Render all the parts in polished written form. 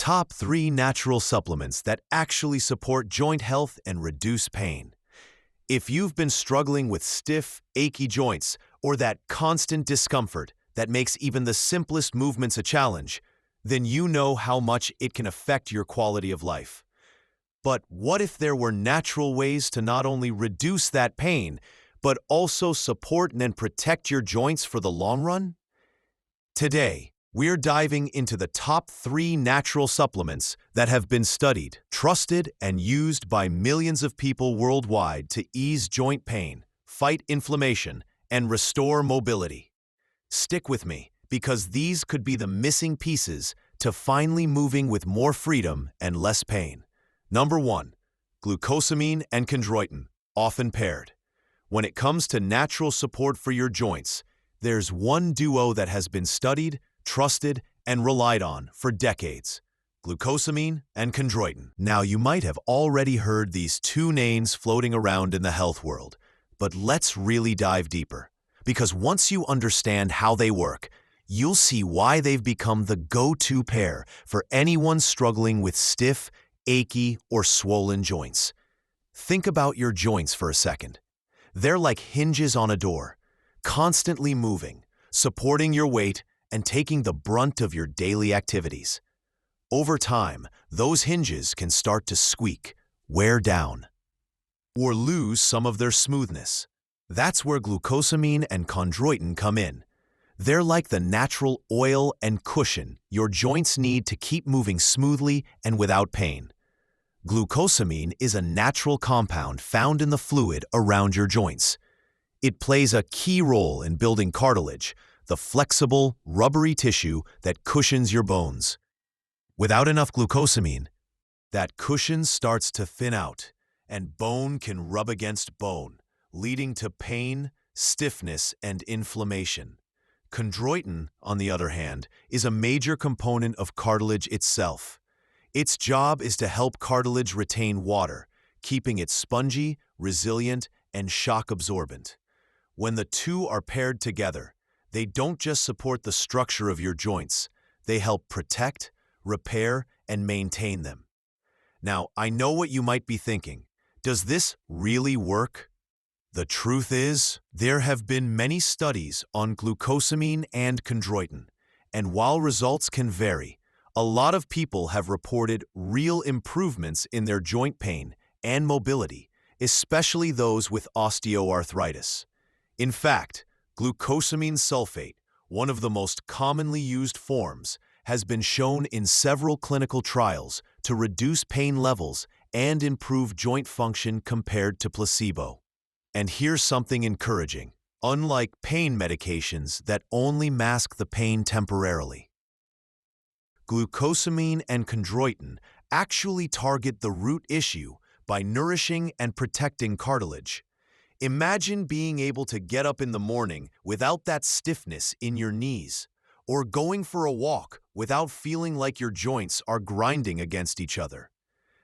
top 3 natural supplements that actually support joint health and reduce pain. If you've been struggling with stiff, achy joints or that constant discomfort that makes even the simplest movements a challenge, then you know how much it can affect your quality of life. But what if there were natural ways to not only reduce that pain, but also support and protect your joints for the long run? Today, we're diving into the top 3 natural supplements that have been studied, trusted, and used by millions of people worldwide to ease joint pain, fight inflammation, and restore mobility. Stick with me, because these could be the missing pieces to finally moving with more freedom and less pain. Number 1. Glucosamine and chondroitin, often paired. When it comes to natural support for your joints, there's one duo that has been studied, trusted, and relied on for decades: glucosamine and chondroitin. Now, you might have already heard these two names floating around in the health world, but let's really dive deeper. Because once you understand how they work, you'll see why they've become the go-to pair for anyone struggling with stiff, achy, or swollen joints. Think about your joints for a second. They're like hinges on a door, constantly moving, supporting your weight, and taking the brunt of your daily activities. Over time, those hinges can start to squeak, wear down, or lose some of their smoothness. That's where glucosamine and chondroitin come in. They're like the natural oil and cushion your joints need to keep moving smoothly and without pain. Glucosamine is a natural compound found in the fluid around your joints. It plays a key role in building cartilage, the flexible, rubbery tissue that cushions your bones. Without enough glucosamine, that cushion starts to thin out, and bone can rub against bone, leading to pain, stiffness, and inflammation. Chondroitin, on the other hand, is a major component of cartilage itself. Its job is to help cartilage retain water, keeping it spongy, resilient, and shock-absorbent. When the two are paired together, they don't just support the structure of your joints, they help protect, repair, and maintain them. Now, I know what you might be thinking. Does this really work? The truth is, there have been many studies on glucosamine and chondroitin, and while results can vary, a lot of people have reported real improvements in their joint pain and mobility, especially those with osteoarthritis. In fact, glucosamine sulfate, one of the most commonly used forms, has been shown in several clinical trials to reduce pain levels and improve joint function compared to placebo. And here's something encouraging. Unlike pain medications that only mask the pain temporarily, glucosamine and chondroitin actually target the root issue by nourishing and protecting cartilage. Imagine being able to get up in the morning without that stiffness in your knees, or going for a walk without feeling like your joints are grinding against each other.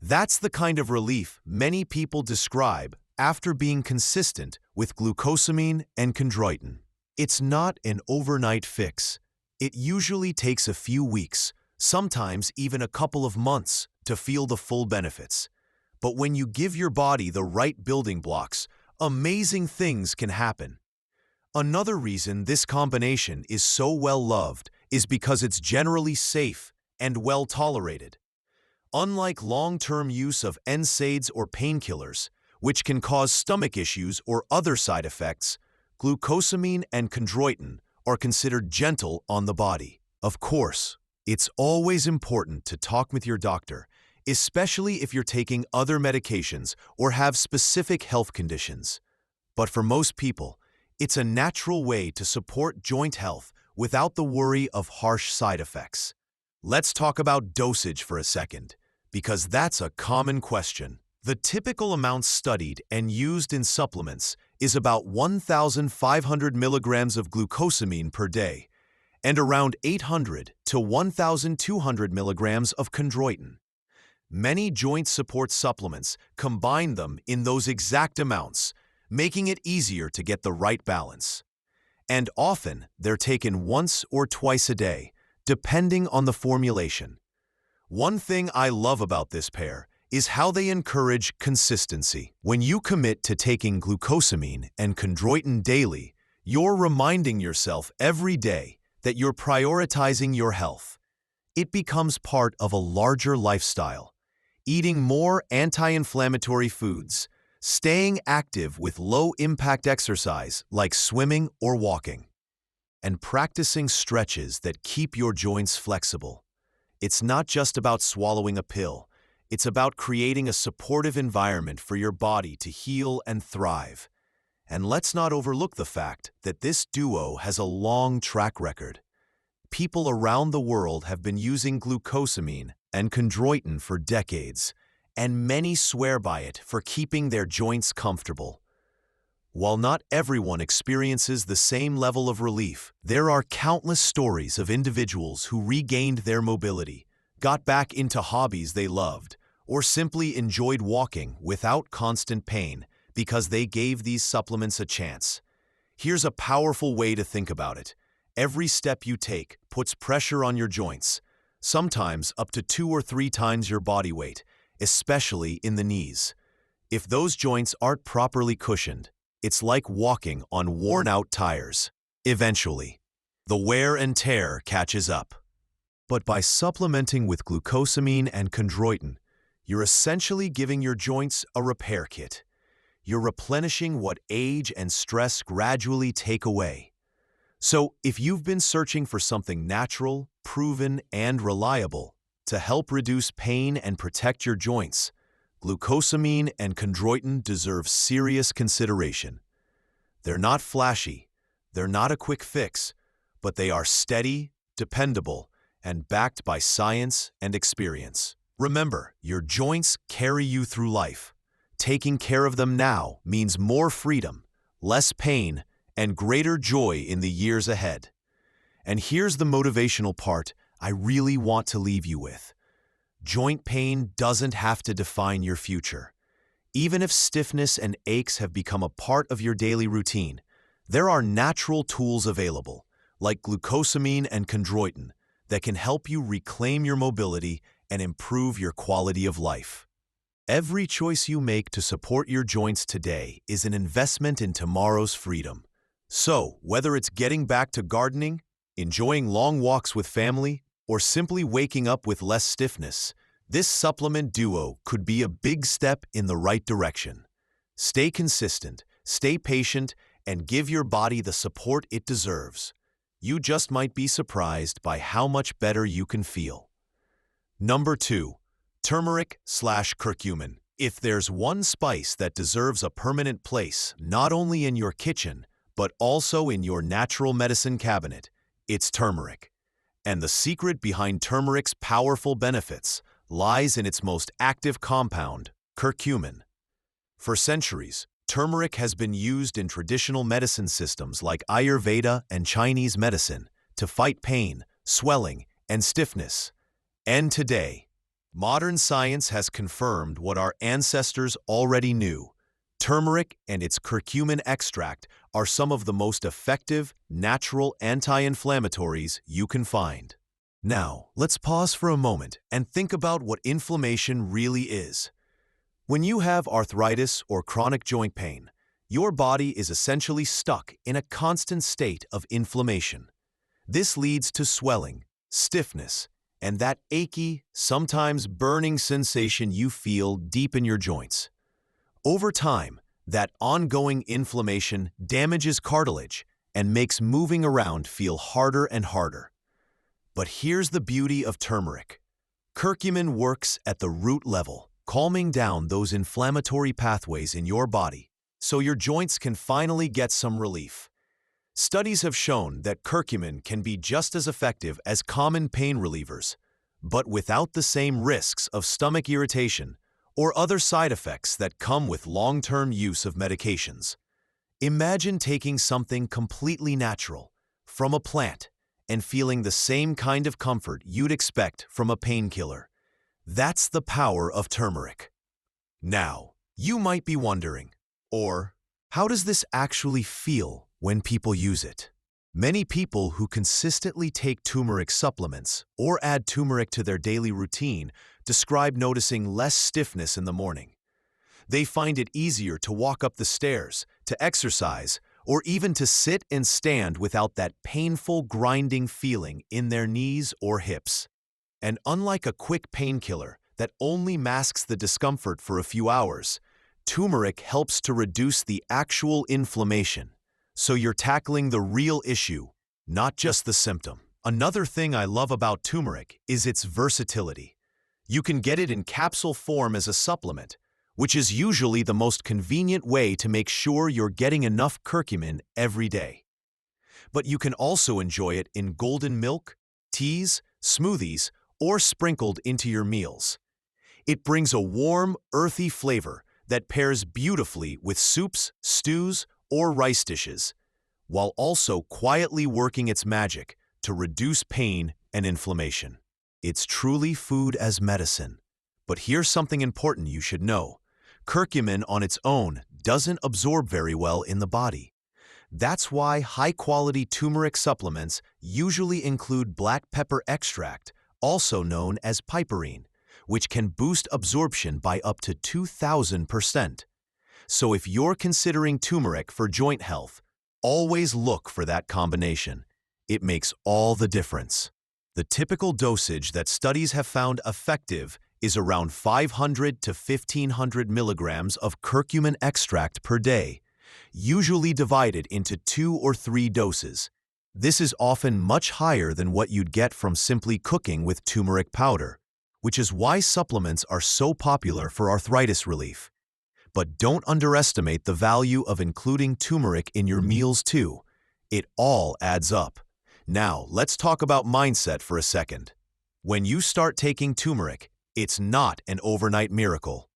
That's the kind of relief many people describe after being consistent with glucosamine and chondroitin. It's not an overnight fix. It usually takes a few weeks, sometimes even a couple of months, to feel the full benefits. But when you give your body the right building blocks, amazing things can happen. Another reason this combination is so well loved is because it's generally safe and well tolerated. Unlike long-term use of NSAIDs or painkillers, which can cause stomach issues or other side effects, glucosamine and chondroitin are considered gentle on the body. Of course, it's always important to talk with your doctor, especially if you're taking other medications or have specific health conditions. But for most people, it's a natural way to support joint health without the worry of harsh side effects. Let's talk about dosage for a second, because that's a common question. The typical amount studied and used in supplements is about 1,500 milligrams of glucosamine per day and around 800 to 1,200 milligrams of chondroitin. Many joint support supplements combine them in those exact amounts, making it easier to get the right balance. And often, they're taken once or twice a day, depending on the formulation. One thing I love about this pair is how they encourage consistency. When you commit to taking glucosamine and chondroitin daily, you're reminding yourself every day that you're prioritizing your health. It becomes part of a larger lifestyle. Eating more anti-inflammatory foods, staying active with low-impact exercise like swimming or walking, and practicing stretches that keep your joints flexible. It's not just about swallowing a pill. It's about creating a supportive environment for your body to heal and thrive. And let's not overlook the fact that this duo has a long track record. People around the world have been using glucosamine and chondroitin for decades, and many swear by it for keeping their joints comfortable. While not everyone experiences the same level of relief, there are countless stories of individuals who regained their mobility, got back into hobbies they loved, or simply enjoyed walking without constant pain because they gave these supplements a chance. Here's a powerful way to think about it. Every step you take puts pressure on your joints, sometimes up to 2 or 3 times your body weight, especially in the knees. If those joints aren't properly cushioned, it's like walking on worn-out tires. Eventually, the wear and tear catches up. But by supplementing with glucosamine and chondroitin, you're essentially giving your joints a repair kit. You're replenishing what age and stress gradually take away. So, if you've been searching for something natural, proven, and reliable to help reduce pain and protect your joints, glucosamine and chondroitin deserve serious consideration. They're not flashy, they're not a quick fix, but they are steady, dependable, and backed by science and experience. Remember, your joints carry you through life. Taking care of them now means more freedom, less pain, and greater joy in the years ahead. And here's the motivational part I really want to leave you with. Joint pain doesn't have to define your future. Even if stiffness and aches have become a part of your daily routine, there are natural tools available, like glucosamine and chondroitin, that can help you reclaim your mobility and improve your quality of life. Every choice you make to support your joints today is an investment in tomorrow's freedom. So, whether it's getting back to gardening, enjoying long walks with family, or simply waking up with less stiffness, this supplement duo could be a big step in the right direction. Stay consistent, stay patient, and give your body the support it deserves. You just might be surprised by how much better you can feel. Number 2. Turmeric/curcumin. If there's one spice that deserves a permanent place, not only in your kitchen, but also in your natural medicine cabinet, it's turmeric. And the secret behind turmeric's powerful benefits lies in its most active compound, curcumin. For centuries, turmeric has been used in traditional medicine systems like Ayurveda and Chinese medicine to fight pain, swelling, and stiffness. And today, modern science has confirmed what our ancestors already knew. Turmeric and its curcumin extract are some of the most effective, natural anti-inflammatories you can find. Now, let's pause for a moment and think about what inflammation really is. When you have arthritis or chronic joint pain, your body is essentially stuck in a constant state of inflammation. This leads to swelling, stiffness, and that achy, sometimes burning sensation you feel deep in your joints. Over time, that ongoing inflammation damages cartilage and makes moving around feel harder and harder. But here's the beauty of turmeric. Curcumin works at the root level, calming down those inflammatory pathways in your body, so your joints can finally get some relief. Studies have shown that curcumin can be just as effective as common pain relievers, but without the same risks of stomach irritation or other side effects that come with long-term use of medications. Imagine taking something completely natural, from a plant, and feeling the same kind of comfort you'd expect from a painkiller. That's the power of turmeric. Now, you might be wondering, how does this actually feel when people use it? Many people who consistently take turmeric supplements or add turmeric to their daily routine describe noticing less stiffness in the morning. They find it easier to walk up the stairs, to exercise, or even to sit and stand without that painful grinding feeling in their knees or hips. And unlike a quick painkiller that only masks the discomfort for a few hours, turmeric helps to reduce the actual inflammation. So you're tackling the real issue, not just the symptom. Another thing I love about turmeric is its versatility. You can get it in capsule form as a supplement, which is usually the most convenient way to make sure you're getting enough curcumin every day. But you can also enjoy it in golden milk, teas, smoothies, or sprinkled into your meals. It brings a warm, earthy flavor that pairs beautifully with soups, stews, or rice dishes, while also quietly working its magic to reduce pain and inflammation. It's truly food as medicine. But here's something important you should know. Curcumin on its own doesn't absorb very well in the body. That's why high-quality turmeric supplements usually include black pepper extract, also known as piperine, which can boost absorption by up to 2,000%. So if you're considering turmeric for joint health, always look for that combination. It makes all the difference. The typical dosage that studies have found effective is around 500 to 1,500 milligrams of curcumin extract per day, usually divided into 2 or 3 doses. This is often much higher than what you'd get from simply cooking with turmeric powder, which is why supplements are so popular for arthritis relief. But don't underestimate the value of including turmeric in your meals too. It all adds up. Now, let's talk about mindset for a second. When you start taking turmeric, it's not an overnight miracle.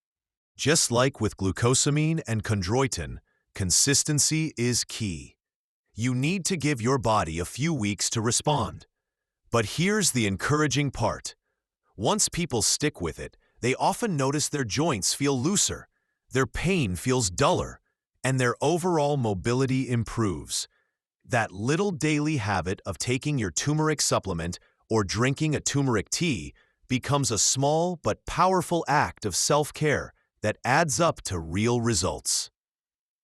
Just like with glucosamine and chondroitin, consistency is key. You need to give your body a few weeks to respond. But here's the encouraging part. Once people stick with it, they often notice their joints feel looser, their pain feels duller, and their overall mobility improves. That little daily habit of taking your turmeric supplement or drinking a turmeric tea becomes a small but powerful act of self-care that adds up to real results.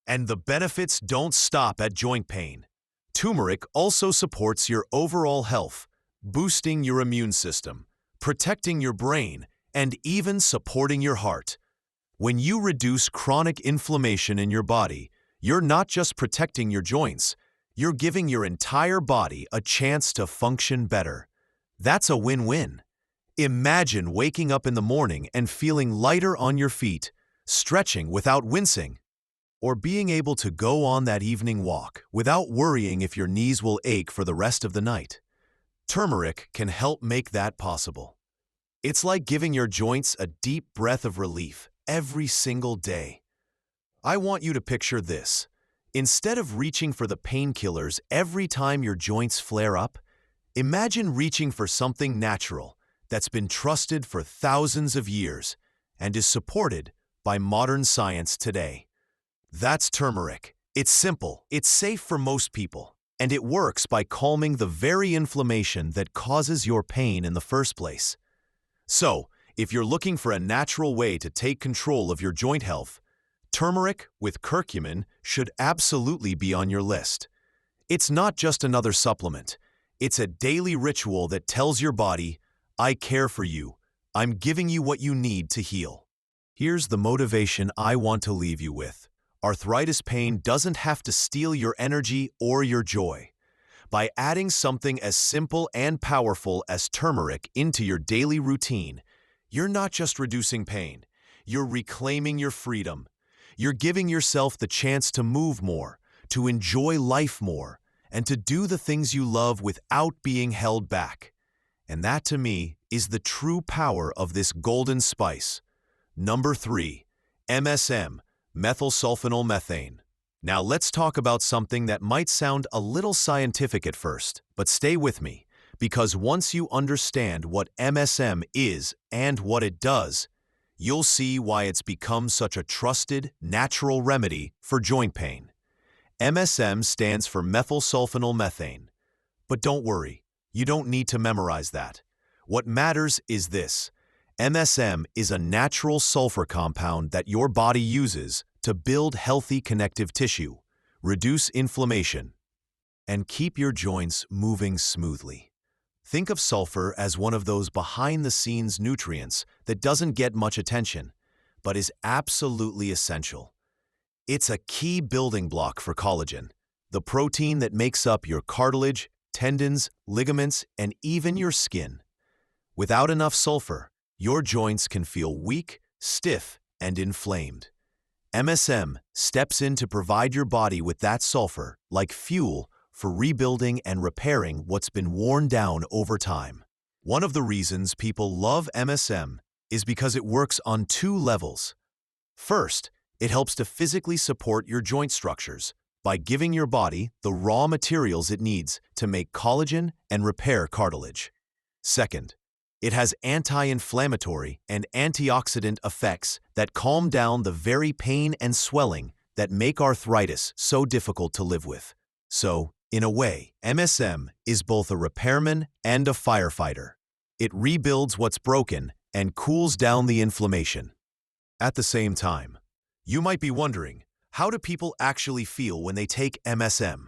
And the benefits don't stop at joint pain. Turmeric also supports your overall health, boosting your immune system, protecting your brain, and even supporting your heart. When you reduce chronic inflammation in your body, you're not just protecting your joints, you're giving your entire body a chance to function better. That's a win-win. Imagine waking up in the morning and feeling lighter on your feet, stretching without wincing, or being able to go on that evening walk without worrying if your knees will ache for the rest of the night. Turmeric can help make that possible. It's like giving your joints a deep breath of relief every single day. I want you to picture this. Instead of reaching for the painkillers every time your joints flare up, imagine reaching for something natural that's been trusted for thousands of years and is supported by modern science today. That's turmeric. It's simple, it's safe for most people, and it works by calming the very inflammation that causes your pain in the first place. So, if you're looking for a natural way to take control of your joint health, turmeric with curcumin should absolutely be on your list. It's not just another supplement. It's a daily ritual that tells your body, I care for you. I'm giving you what you need to heal. Here's the motivation I want to leave you with. Arthritis pain doesn't have to steal your energy or your joy. By adding something as simple and powerful as turmeric into your daily routine, you're not just reducing pain, you're reclaiming your freedom. You're giving yourself the chance to move more, to enjoy life more, and to do the things you love without being held back. And that, to me, is the true power of this golden spice. Number 3, MSM, Methylsulfonylmethane. Now let's talk about something that might sound a little scientific at first, but stay with me, because once you understand what MSM is and what it does, you'll see why it's become such a trusted, natural remedy for joint pain. MSM stands for methylsulfonylmethane. But don't worry, you don't need to memorize that. What matters is this. MSM is a natural sulfur compound that your body uses to build healthy connective tissue, reduce inflammation, and keep your joints moving smoothly. Think of sulfur as one of those behind-the-scenes nutrients that doesn't get much attention, but is absolutely essential. It's a key building block for collagen, the protein that makes up your cartilage, tendons, ligaments, and even your skin. Without enough sulfur, your joints can feel weak, stiff, and inflamed. MSM steps in to provide your body with that sulfur, like fuel, for rebuilding and repairing what's been worn down over time. One of the reasons people love MSM is because it works on two levels. First, it helps to physically support your joint structures by giving your body the raw materials it needs to make collagen and repair cartilage. Second, it has anti-inflammatory and antioxidant effects that calm down the very pain and swelling that make arthritis so difficult to live with. So, in a way, MSM is both a repairman and a firefighter. It rebuilds what's broken and cools down the inflammation. At the same time, you might be wondering, how do people actually feel when they take MSM?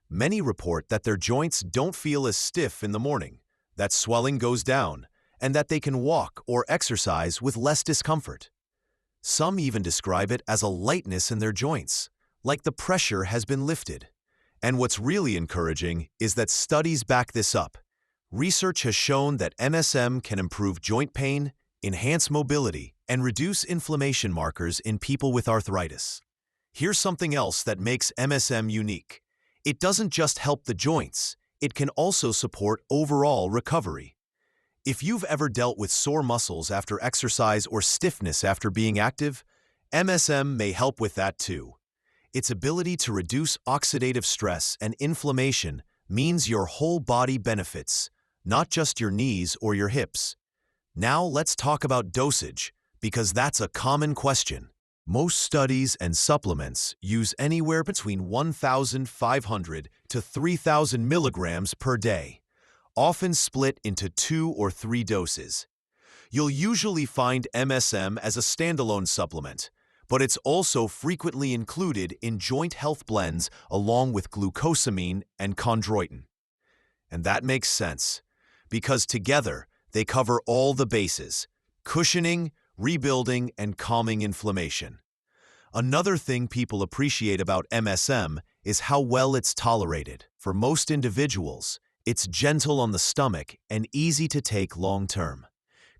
Many report that their joints don't feel as stiff in the morning, that swelling goes down, and that they can walk or exercise with less discomfort. Some even describe it as a lightness in their joints, like the pressure has been lifted. And what's really encouraging is that studies back this up. Research has shown that MSM can improve joint pain, enhance mobility, and reduce inflammation markers in people with arthritis. Here's something else that makes MSM unique. It doesn't just help the joints, it can also support overall recovery. If you've ever dealt with sore muscles after exercise or stiffness after being active, MSM may help with that too. Its ability to reduce oxidative stress and inflammation means your whole body benefits, not just your knees or your hips. Now let's talk about dosage, because that's a common question. Most studies and supplements use anywhere between 1,500 to 3,000 milligrams per day, often split into 2 or 3 doses. You'll usually find MSM as a standalone supplement, but it's also frequently included in joint health blends along with glucosamine and chondroitin. And that makes sense, because together they cover all the bases: cushioning, rebuilding, and calming inflammation. Another thing people appreciate about MSM is how well it's tolerated. For most individuals, it's gentle on the stomach and easy to take long-term.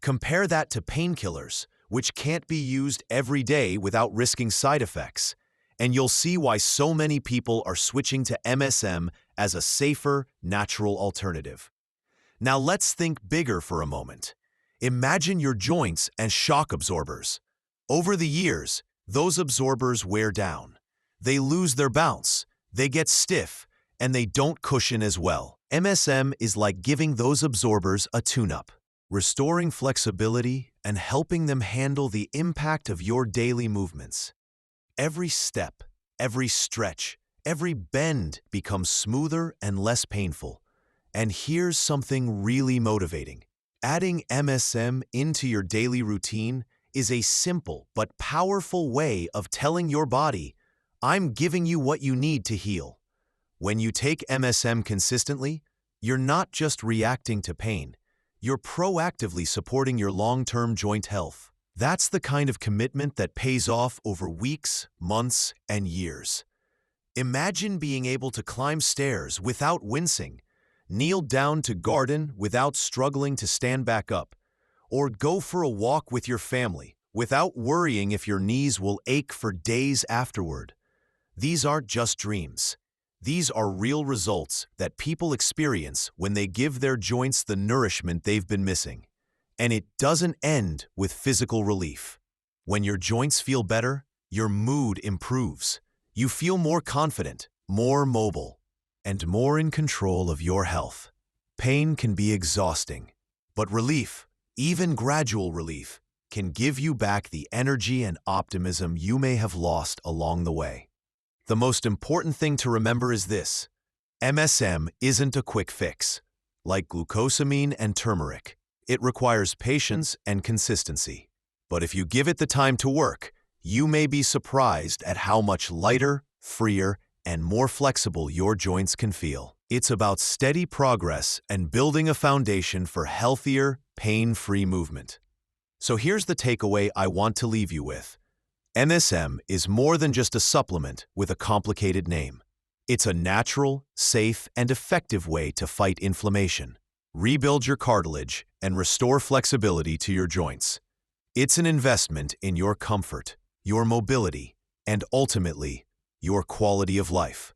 Compare that to painkillers, which can't be used every day without risking side effects, and you'll see why so many people are switching to MSM as a safer, natural alternative. Now let's think bigger for a moment. Imagine your joints as shock absorbers. Over the years, those absorbers wear down. They lose their bounce, they get stiff, and they don't cushion as well. MSM is like giving those absorbers a tune-up, restoring flexibility and helping them handle the impact of your daily movements. Every step, every stretch, every bend becomes smoother and less painful. And here's something really motivating. Adding MSM into your daily routine is a simple but powerful way of telling your body, I'm giving you what you need to heal. When you take MSM consistently, you're not just reacting to pain, you're proactively supporting your long-term joint health. That's the kind of commitment that pays off over weeks, months, and years. Imagine being able to climb stairs without wincing, kneel down to garden without struggling to stand back up, or go for a walk with your family without worrying if your knees will ache for days afterward. These aren't just dreams. These are real results that people experience when they give their joints the nourishment they've been missing. And it doesn't end with physical relief. When your joints feel better, your mood improves. You feel more confident, more mobile, and more in control of your health. Pain can be exhausting, but relief, even gradual relief, can give you back the energy and optimism you may have lost along the way. The most important thing to remember is this: MSM isn't a quick fix. Like glucosamine and turmeric, it requires patience and consistency. But if you give it the time to work, you may be surprised at how much lighter, freer, and more flexible your joints can feel. It's about steady progress and building a foundation for healthier, pain-free movement. So here's the takeaway I want to leave you with. MSM is more than just a supplement with a complicated name. It's a natural, safe, and effective way to fight inflammation, rebuild your cartilage, and restore flexibility to your joints. It's an investment in your comfort, your mobility, and ultimately, your quality of life.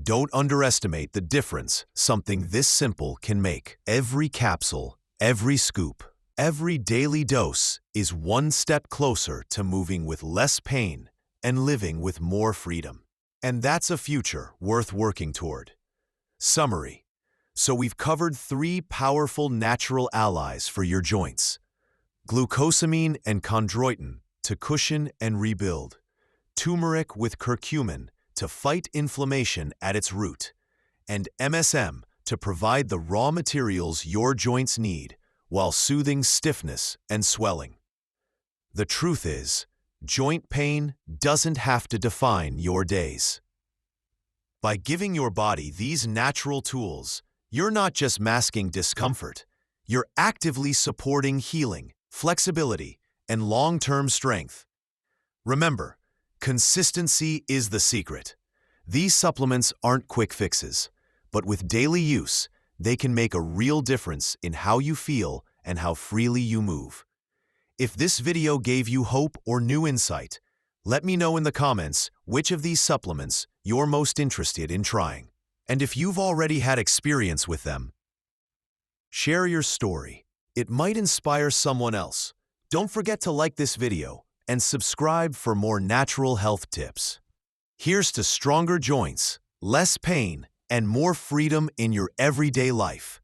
Don't underestimate the difference something this simple can make. Every capsule, every scoop, every daily dose is one step closer to moving with less pain and living with more freedom. And that's a future worth working toward. Summary. So we've covered 3 powerful natural allies for your joints: glucosamine and chondroitin to cushion and rebuild, turmeric with curcumin to fight inflammation at its root, and MSM to provide the raw materials your joints need while soothing stiffness and swelling. The truth is, joint pain doesn't have to define your days. By giving your body these natural tools, you're not just masking discomfort, you're actively supporting healing, flexibility, and long-term strength. Remember, consistency is the secret. These supplements aren't quick fixes, but with daily use, they can make a real difference in how you feel and how freely you move. If this video gave you hope or new insight, let me know in the comments which of these supplements you're most interested in trying. And if you've already had experience with them, share your story. It might inspire someone else. Don't forget to like this video and subscribe for more natural health tips. Here's to stronger joints, less pain, and more freedom in your everyday life.